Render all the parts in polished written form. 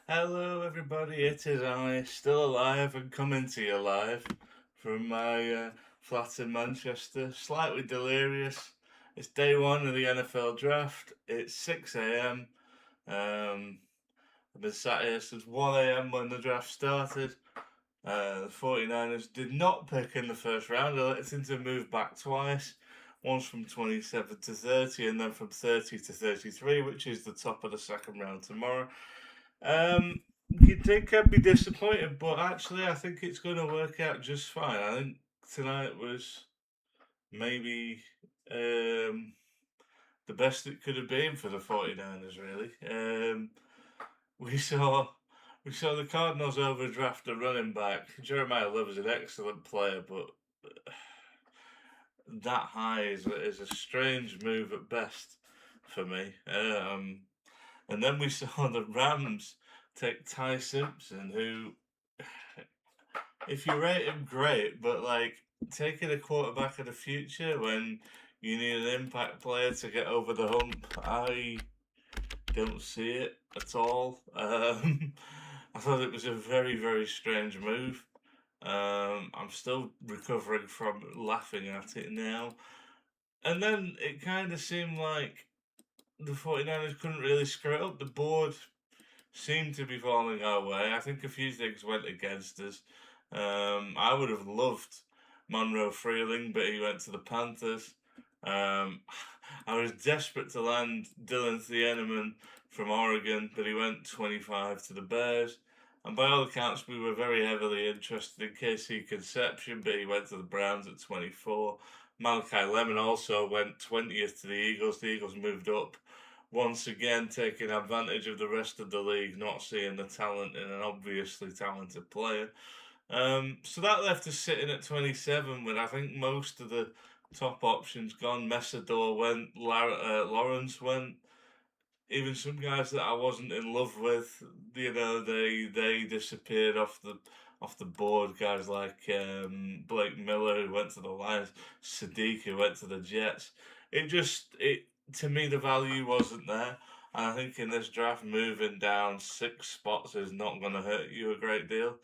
Hello, everybody. It is I, still alive and coming to you live from my flat in Manchester. Slightly delirious. It's day one of the NFL draft. It's 6 a.m. I've been sat here since 1 a.m. when the draft started. The 49ers did not pick in the first round, electing to move back twice. Once from 27 to 30, and then from 30 to 33, which is the top of the second round tomorrow. Um, you'd think I'd be disappointed, but actually, I think it's going to work out just fine. I think tonight was maybe um, the best it could have been for the 49ers, really. We saw we saw the Cardinals overdraft a running back. Jeremiah Love is an excellent player, but that high is a strange move at best for me. And then we saw the Rams take Ty Simpson, who, if you rate him, great, but like taking a quarterback of the future when you need an impact player to get over the hump, I don't see it at all. I thought it was a very, very strange move. I'm still recovering from laughing at it now. And then it kind of seemed like the 49ers couldn't really screw it up. The board seemed to be falling our way. I think a few things went against us. I would have loved Monroe Freeling, but he went to the Panthers. Um, I was desperate to land Dylan Thieneman from Oregon, but he went 25 to the Bears. And by all accounts, we were very heavily interested in KC Conception, but he went to the Browns at 24. Malachi Lemon also went 20th to the Eagles. The Eagles moved up once again, taking advantage of the rest of the league not seeing the talent in an obviously talented player. So that left us sitting at 27 with I think most of the top options gone. Messador went, Lawrence went, even some guys that I wasn't in love with, they disappeared off the board. Guys like Blake Miller who went to the Lions, Sadiq who went to the Jets. It to me the value wasn't there. And I think in this draft, moving down 6 spots is not going to hurt you a great deal,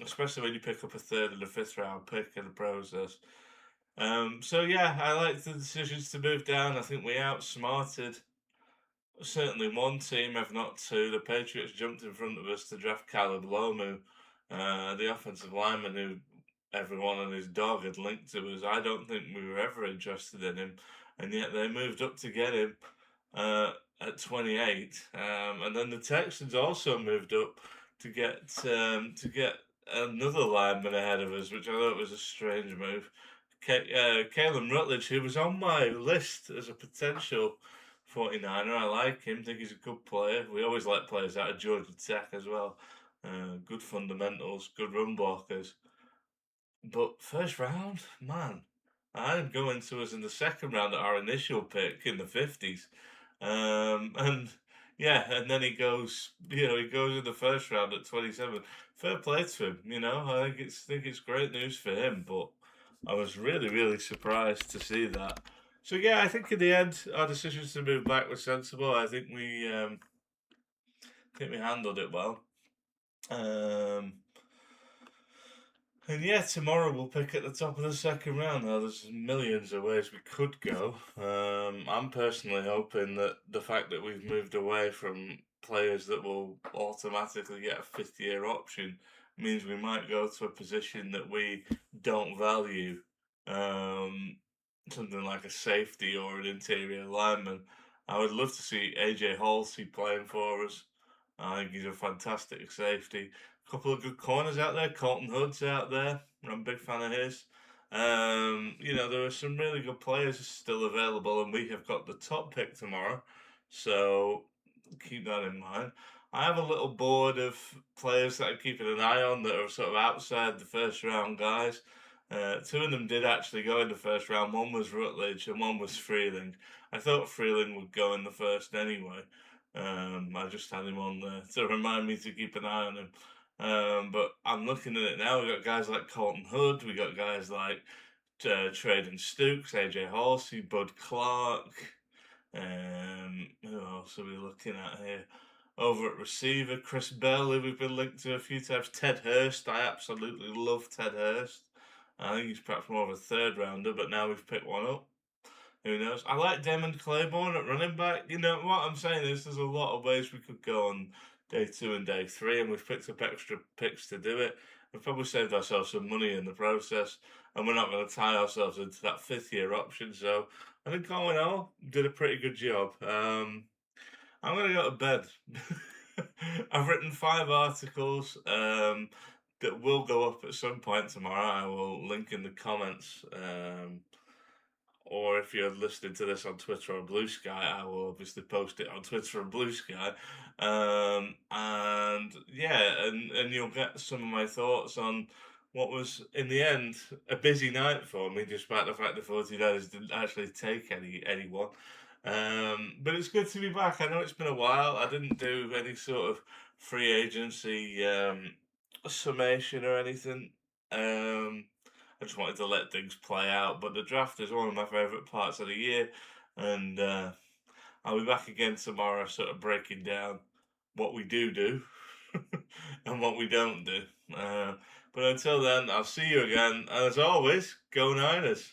especially when you pick up a third and a fifth round pick in the process. So yeah, I like the decisions to move down. I think we outsmarted certainly one team, if not two. The Patriots jumped in front of us to draft Caleb Lomu, the offensive lineman who everyone and his dog had linked to us. I don't think we were ever interested in him, and yet they moved up to get him at 28. And then the Texans also moved up to get another lineman ahead of us, which I thought was a strange move. Kalen Rutledge, who was on my list as a potential 49er. I like him, think he's a good player. We always like players out of Georgia Tech as well. Good fundamentals, good run blockers. But first round, man, I'm going to us in the second round at our initial pick in the 50s. And yeah, and then he goes in the first round at 27. Fair play to him, think it's great news for him, but I was really, really surprised to see that. So yeah, I think in the end our decisions to move back were sensible. I think we handled it well. Um, and yeah, tomorrow we'll pick at the top of the second round. Now, there's millions of ways we could go. I'm personally hoping that the fact that we've moved away from players that will automatically get a fifth year option means we might go to a position that we don't value. Um, Something like a safety or an interior lineman. I would love to see AJ Halsey playing for us. I think he's a fantastic safety. A couple of good corners out there. Colton Hood's out there. I'm a big fan of his. There are some really good players still available, and we have got the top pick tomorrow. So keep that in mind. I have a little board of players that I'm keeping an eye on that are sort of outside the first round guys. Two of them did actually go in the first round. One was Rutledge and one was Freeling. I thought Freeling would go in the first anyway. I just had him on there to remind me to keep an eye on him. But I'm looking at it now. We got guys like Colton Hood. We got guys like Traden Stooks, AJ Halsey, Bud Clark. Who else are we looking at here? over at receiver. Chris Bell, who we've been linked to a few times. Ted Hurst, I absolutely love Ted Hurst. I think he's perhaps more of a third rounder, but now we've picked one up. Who knows? I like Damon Claiborne at running back. You know what I'm saying is there's a lot of ways we could go on day 2 and day 3, and we've picked up extra picks to do it. We've probably saved ourselves some money in the process, and we're not going to tie ourselves into that 5th-year option. So I think all in all, did a pretty good job. I'm going to go to bed. I've written 5 articles that will go up at some point tomorrow. I will link in the comments. Or if you're listening to this on Twitter or Blue Sky, I will obviously post it on Twitter and Blue Sky. And yeah, and you'll get some of my thoughts on what was, in the end, a busy night for me, despite the fact the 49ers didn't actually take anyone. But it's good to be back. I know it's been a while. I didn't do any sort of free agency summation or anything. I just wanted to let things play out. But the draft is one of my favourite parts of the year, and I'll be back again tomorrow, sort of breaking down what we do and what we don't do. But until then, I'll see you again. And as always, go Niners.